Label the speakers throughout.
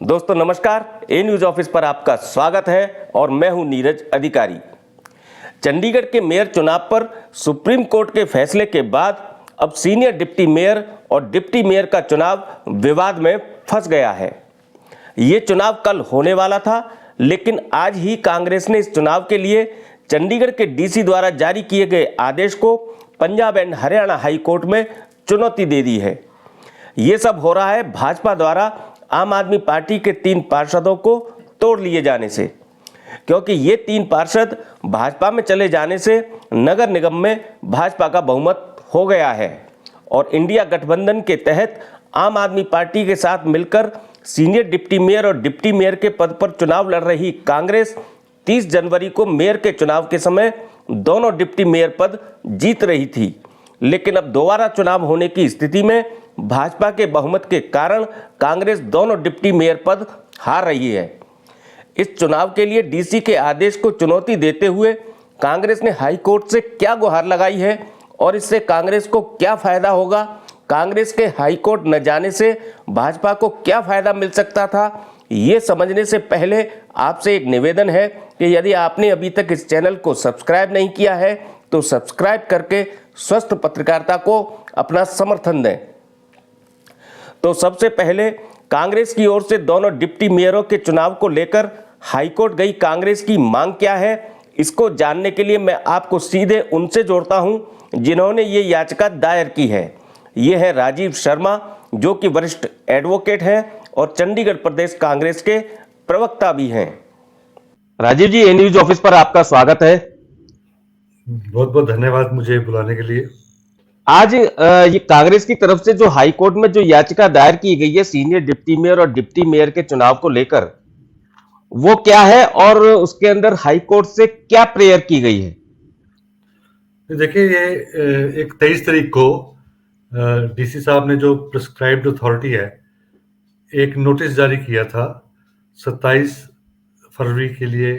Speaker 1: दोस्तों नमस्कार, ए news office पर आपका स्वागत है और मैं हूं नीरज अधिकारी। चंडीगढ़ के मेयर चुनाव पर सुप्रीम कोर्ट के फैसले के बाद अब सीनियर डिप्टी मेयर और डिप्टी मेयर का चुनाव विवाद में फंस गया है। ये चुनाव कल होने वाला था, लेकिन आज ही कांग्रेस ने इस चुनाव के लिए चंडीगढ़ के डीसी द्वारा जारी किए गए आदेश को Punjab and Haryana high court में चुनौती दे दी है। ये सब हो रहा है भाजपा द्वारा आम आदमी पार्टी के 3 पार्षदों को तोड़ लिए जाने से, क्योंकि ये 3 पार्षद भाजपा में चले जाने से नगर निगम में भाजपा का बहुमत हो गया है और इंडिया गठबंधन के तहत आम आदमी पार्टी के साथ मिलकर सीनियर डिप्टी मेयर और डिप्टी मेयर के पद पर चुनाव लड़ रही कांग्रेस 30 जनवरी को मेयर के चुनाव के समय दोनों डिप्टी मेयर पद जीत रही थी, लेकिन अब दोबारा चुनाव होने की स्थिति में भाजपा के बहुमत के कारण कांग्रेस दोनों डिप्टी मेयर पद हार रही है। इस चुनाव के लिए डीसी के आदेश को चुनौती देते हुए कांग्रेस ने हाई कोर्ट से क्या गुहार लगाई है और इससे कांग्रेस को क्या फायदा होगा, कांग्रेस के हाई कोर्ट न जाने से भाजपा को क्या फायदा मिल सकता था, ये समझने से पहले आपसे एक निवेदन है कि यदि आपने अभी तक इस चैनल को सब्सक्राइब नहीं किया है तो सब्सक्राइब करके स्वस्थ पत्रकारिता को अपना समर्थन दें। तो सबसे पहले कांग्रेस की ओर से दोनों डिप्टी मेयरों के चुनाव को लेकर हाईकोर्ट गई कांग्रेस की मांग क्या है, इसको जानने के लिए मैं आपको सीधे उनसे जोड़ता हूं जिन्होंने ये याचिका दायर की है। ये है राजीव शर्मा, जो कि वरिष्ठ एडवोकेट हैं और चंडीगढ़ प्रदेश कांग्रेस के प्रवक्ता भी हैं। राजीव जी, ए न्यूज ऑफिस पर आपका स्वागत है।
Speaker 2: बहुत बहुत धन्यवाद मुझे बुलाने के लिए।
Speaker 1: आज ये कांग्रेस की तरफ से जो हाई कोर्ट में जो याचिका दायर की गई है सीनियर डिप्टी मेयर और डिप्टी मेयर के चुनाव को लेकर, वो क्या है और उसके अंदर हाई कोर्ट से क्या प्रेयर की गई है?
Speaker 2: देखिए, ये एक 23 तारीख को डीसी साहब ने जो प्रिस्क्राइब्ड अथॉरिटी है, एक नोटिस जारी किया था 27 फरवरी के लिए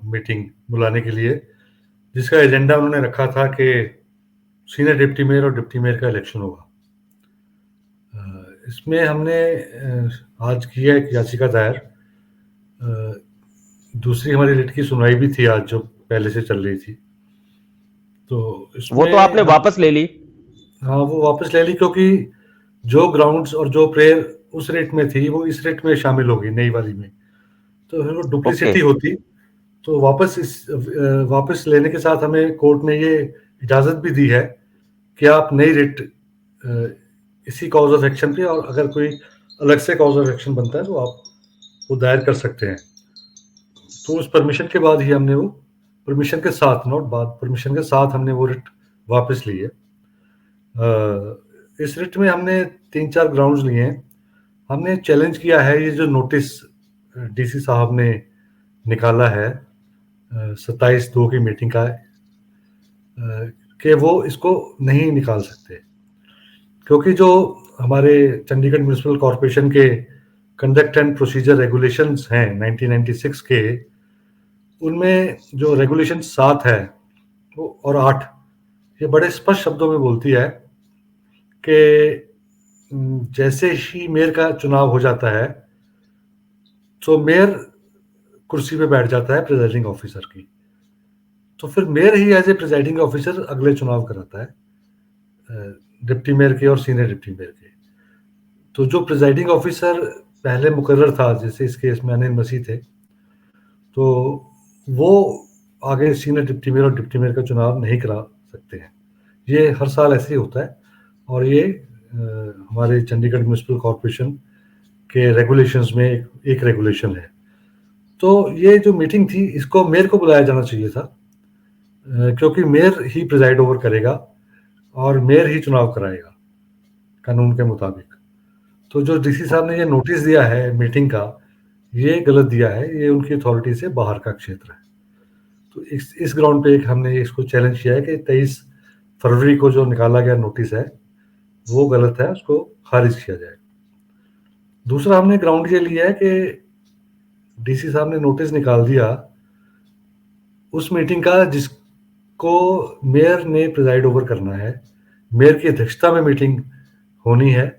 Speaker 2: मीटिंग बुलाने के लिए, जिसका एजेंडा उन्होंने रखा था कि सीनियर डिप्टी मेयर और डिप्टी मेयर का इलेक्शन होगा। इसमें हमने आज किया एक याचिका दायर। दूसरी हमारी रिट की सुनवाई भी थी आज, जो पहले से चल रही थी। तो इसमें
Speaker 1: वो तो आपने वापस ले ली?
Speaker 2: हाँ, वो वापस ले ली, क्योंकि जो ग्राउंड्स और जो प्रेयर उस रेट में थी वो इस रेट में शामिल होगी नई वाली में, तो फिर वो डुप्लीसिटी होती। तो वापस लेने के साथ हमें कोर्ट ने ये इजाज़त भी दी है कि आप नई रिट इसी कॉज ऑफ एक्शन पे, और अगर कोई अलग से कॉज ऑफ एक्शन बनता है तो आप वो दायर कर सकते हैं। तो उस परमिशन के बाद ही हमने वो परमिशन के साथ, नॉट बाद, परमिशन के साथ हमने वो रिट वापस ली है। इस रिट में हमने 3-4 ग्राउंड्स लिए हैं। हमने चैलेंज किया है ये जो नोटिस डीसी साहब ने निकाला है 27/2 की मीटिंग का, कि वो इसको नहीं निकाल सकते, क्योंकि जो हमारे चंडीगढ़ म्यूनिसिपल कॉरपोरेशन के कंडक्ट एंड प्रोसीजर रेगुलेशंस हैं 1996 के, उनमें जो रेगुलेशन 7 है वो और 8, ये बड़े स्पष्ट शब्दों में बोलती है कि जैसे ही मेयर का चुनाव हो जाता है तो मेयर कुर्सी पे बैठ जाता है प्रिजाइडिंग ऑफिसर की, तो फिर मेयर ही एज ए प्रिजाइडिंग ऑफिसर अगले चुनाव कराता है डिप्टी मेयर के और सीनियर डिप्टी मेयर के। तो जो प्रिजाइडिंग ऑफिसर पहले मुकर्रर था, जैसे इस केस में अनिल मसीह थे, तो वो आगे सीनियर डिप्टी मेयर और डिप्टी मेयर का चुनाव नहीं करा सकते हैं। ये हर साल ऐसे ही होता है और ये हमारे चंडीगढ़ म्यूनिसिपल कॉरपोरेशन के रेगुलेशंस में एक रेगुलेशन है। तो ये जो मीटिंग थी, इसको मेयर को बुलाया जाना चाहिए था, क्योंकि मेयर ही प्रिजाइड ओवर करेगा और मेयर ही चुनाव कराएगा कानून के मुताबिक। तो जो डीसी साहब ने ये नोटिस दिया है मीटिंग का, ये गलत दिया है, ये उनकी अथॉरिटी से बाहर का क्षेत्र है। तो इस ग्राउंड पे एक हमने इसको चैलेंज किया है कि 23 फरवरी को जो निकाला गया नोटिस है वो गलत है, उसको खारिज किया जाए। दूसरा हमने ग्राउंड ये लिया है कि डीसी साहब ने नोटिस निकाल दिया उस मीटिंग का जिसको मेयर ने प्रिजाइड ओवर करना है, मेयर की अध्यक्षता में मीटिंग होनी है,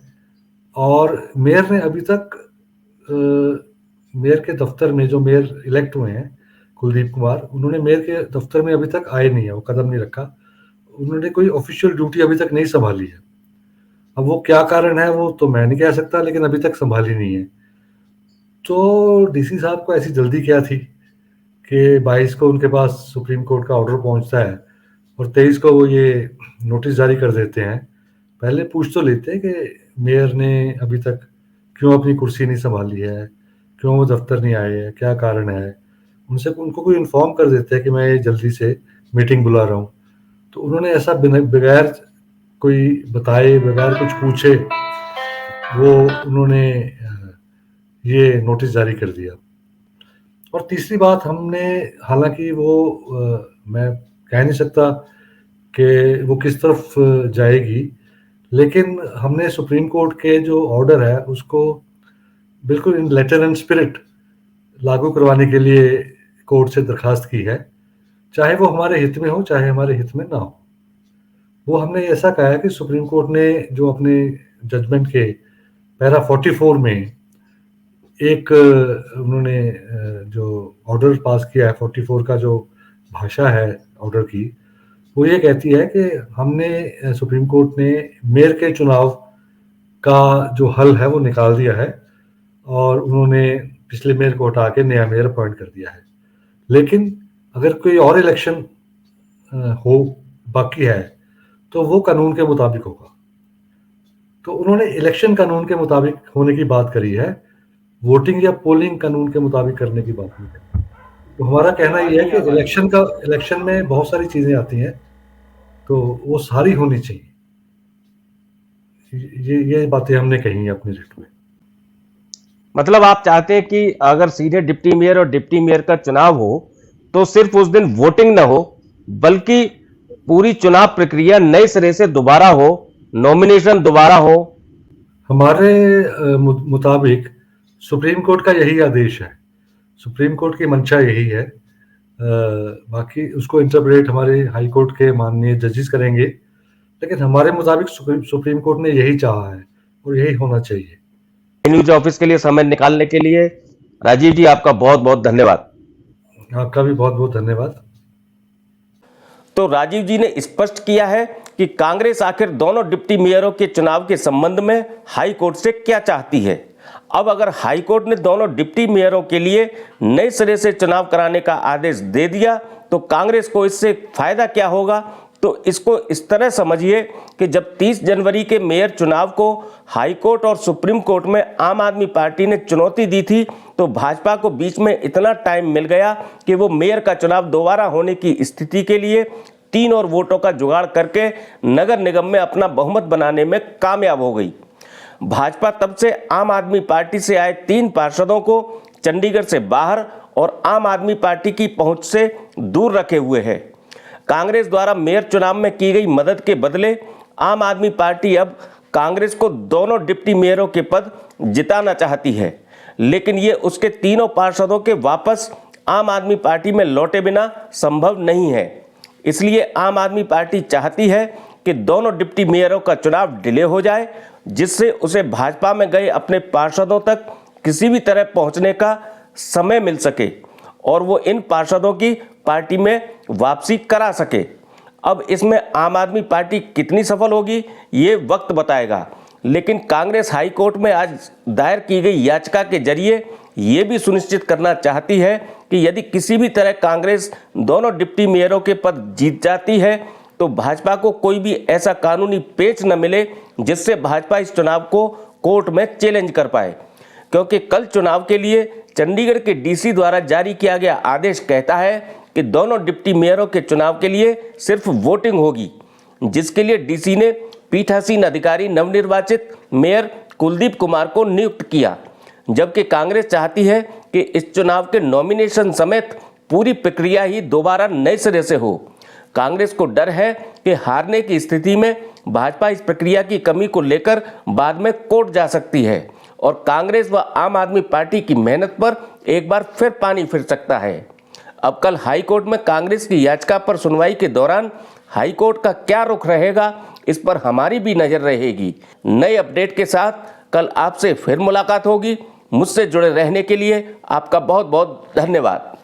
Speaker 2: और मेयर ने अभी तक मेयर के दफ्तर में जो मेयर इलेक्ट हुए हैं कुलदीप कुमार, उन्होंने मेयर के दफ्तर में अभी तक आए नहीं है, वो कदम नहीं रखा, उन्होंने कोई ऑफिशियल ड्यूटी अभी तक नहीं संभाली है। अब वो क्या कारण है वो तो मैं नहीं कह सकता, लेकिन अभी तक संभाली नहीं है। तो डीसी साहब को ऐसी जल्दी क्या थी कि 22 को उनके पास सुप्रीम कोर्ट का ऑर्डर पहुंचता है और 23 को वो ये नोटिस जारी कर देते हैं। पहले पूछ तो लेते कि मेयर ने अभी तक क्यों अपनी कुर्सी नहीं संभाली है, क्यों वो दफ्तर नहीं आए हैं, क्या कारण है, उनको कोई इन्फॉर्म कर देते हैं कि मैं जल्दी से मीटिंग बुला रहा हूँ। तो उन्होंने ऐसा बगैर कोई बताए, बगैर कुछ पूछे वो उन्होंने ये नोटिस जारी कर दिया। और तीसरी बात, हमने हालांकि वो मैं कह नहीं सकता कि वो किस तरफ जाएगी, लेकिन हमने सुप्रीम कोर्ट के जो ऑर्डर है उसको बिल्कुल इन लेटर एंड स्पिरिट लागू करवाने के लिए कोर्ट से दरखास्त की है, चाहे वो हमारे हित में हो चाहे हमारे हित में ना हो। वो हमने ऐसा कहा है कि सुप्रीम कोर्ट ने जो अपने जजमेंट के पैरा 44 में एक उन्होंने जो ऑर्डर पास किया है, 44 का जो भाषा है ऑर्डर की, वो ये कहती है कि हमने सुप्रीम कोर्ट ने मेयर के चुनाव का जो हल है वो निकाल दिया है और उन्होंने पिछले मेयर को हटा के नया मेयर अपॉइंट कर दिया है। लेकिन अगर कोई और इलेक्शन हो बाकी है तो वो कानून के मुताबिक होगा। तो उन्होंने इलेक्शन कानून के मुताबिक होने की बात करी है, वोटिंग या पोलिंग कानून के मुताबिक करने की बात नहीं है। तो हमारा कहना ये है कि इलेक्शन में बहुत सारी चीजें आती हैं, तो वो सारी होनी चाहिए। ये बातें हमने कही हैं अपने रिट में।
Speaker 1: मतलब आप चाहते हैं कि अगर सीधे डिप्टी मेयर और डिप्टी मेयर का चुनाव हो तो सिर्फ उस दिन वोटिंग ना हो, बल्कि पूरी चुनाव प्रक्रिया नए सिरे से दोबारा हो, नॉमिनेशन दोबारा हो।
Speaker 2: हमारे मुताबिक सुप्रीम कोर्ट का यही आदेश है, सुप्रीम कोर्ट की मंशा यही है। बाकी उसको इंटरप्रेट हमारे हाई कोर्ट के माननीय जजेस करेंगे, लेकिन हमारे मुताबिक सुप्रीम कोर्ट ने यही चाहा है और यही होना चाहिए।
Speaker 1: न्यूज ऑफिस के लिए समय निकालने के लिए राजीव जी आपका बहुत बहुत धन्यवाद।
Speaker 2: आपका भी बहुत बहुत धन्यवाद।
Speaker 1: तो राजीव जी ने स्पष्ट किया है कि कांग्रेस आखिर दोनों डिप्टी मेयरों के चुनाव के संबंध में हाई कोर्ट से क्या चाहती है। अब अगर हाई कोर्ट ने दोनों डिप्टी मेयरों के लिए नए सिरे से चुनाव कराने का आदेश दे दिया तो कांग्रेस को इससे फायदा क्या होगा। तो इसको इस तरह समझिए कि जब 30 जनवरी के मेयर चुनाव को हाई कोर्ट और सुप्रीम कोर्ट में आम आदमी पार्टी ने चुनौती दी थी तो भाजपा को बीच में इतना टाइम मिल गया कि वो मेयर का चुनाव दोबारा होने की स्थिति के लिए 3 और वोटों का जुगाड़ करके नगर निगम में अपना बहुमत बनाने में कामयाब हो गई। भाजपा तब से आम आदमी पार्टी से आए 3 पार्षदों को चंडीगढ़ से बाहर और आम आदमी पार्टी की पहुंच से दूर रखे हुए है। कांग्रेस द्वारा मेयर चुनाव में की गई मदद के बदले आम आदमी पार्टी अब कांग्रेस को दोनों डिप्टी मेयरों के पद जिताना चाहती है, लेकिन ये उसके तीनों पार्षदों के वापस आम आदमी पार्टी में लौटे बिना संभव नहीं है। इसलिए आम आदमी पार्टी चाहती है कि दोनों डिप्टी मेयरों का चुनाव डिले हो जाए, जिससे उसे भाजपा में गए अपने पार्षदों तक किसी भी तरह पहुंचने का समय मिल सके और वो इन पार्षदों की पार्टी में वापसी करा सके। अब इसमें आम आदमी पार्टी कितनी सफल होगी ये वक्त बताएगा, लेकिन कांग्रेस हाई कोर्ट में आज दायर की गई याचिका के जरिए ये भी सुनिश्चित करना चाहती है कि यदि किसी भी तरह कांग्रेस दोनों डिप्टी मेयरों के पद जीत जाती है तो भाजपा को कोई भी ऐसा कानूनी पेच न मिले जिससे भाजपा इस चुनाव को कोर्ट में चैलेंज कर पाए, क्योंकि कल चुनाव के लिए चंडीगढ़ के डीसी द्वारा जारी किया गया आदेश कहता है कि दोनों डिप्टी मेयरों के चुनाव के लिए सिर्फ वोटिंग होगी, जिसके लिए डीसी ने पीठासीन अधिकारी नवनिर्वाचित मेयर कुलदीप कुमार को नियुक्त किया, जबकि कांग्रेस चाहती है कि इस चुनाव के नॉमिनेशन समेत पूरी प्रक्रिया ही दोबारा नए सिरे से हो। कांग्रेस को डर है कि हारने की स्थिति में भाजपा इस प्रक्रिया की कमी को लेकर बाद में कोर्ट जा सकती है और कांग्रेस व आम आदमी पार्टी की मेहनत पर एक बार फिर पानी फिर सकता है। अब कल हाई कोर्ट में कांग्रेस की याचिका पर सुनवाई के दौरान हाई कोर्ट का क्या रुख रहेगा, इस पर हमारी भी नजर रहेगी। नए अपडेट के साथ कल आपसे फिर मुलाकात होगी। मुझसे जुड़े रहने के लिए आपका बहुत बहुत धन्यवाद।